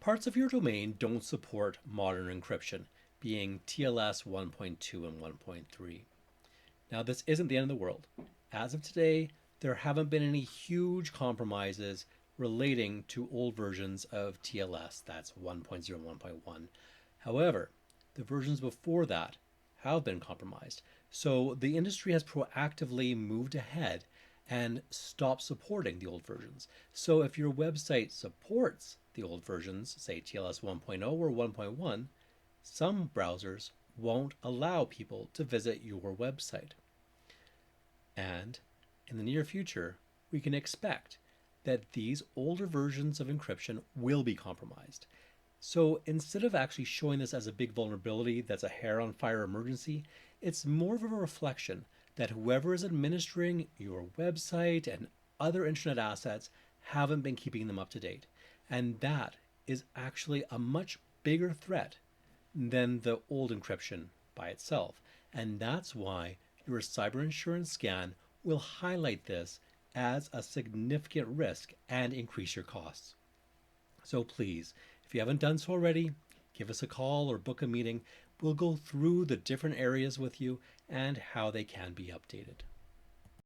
Parts of your domain don't support modern encryption, being TLS 1.2 and 1.3. Now, this isn't the end of the world. As of today, there haven't been any huge compromises relating to old versions of TLS, that's 1.0 and 1.1. However, the versions before that have been compromised. So the industry has proactively moved ahead and stopped supporting the old versions. So if your website supports the old versions, say TLS 1.0 or 1.1, some browsers won't allow people to visit your website. And in the near future, we can expect that these older versions of encryption will be compromised. So instead of actually showing this as a big vulnerability that's a hair on fire emergency, it's more of a reflection that whoever is administering your website and other internet assets haven't been keeping them up to date. And that is actually a much bigger threat than the old encryption by itself. And that's why your cyber insurance scan will highlight this as a significant risk and increase your costs. So please, if you haven't done so already, give us a call or book a meeting. We'll go through the different areas with you and how they can be updated.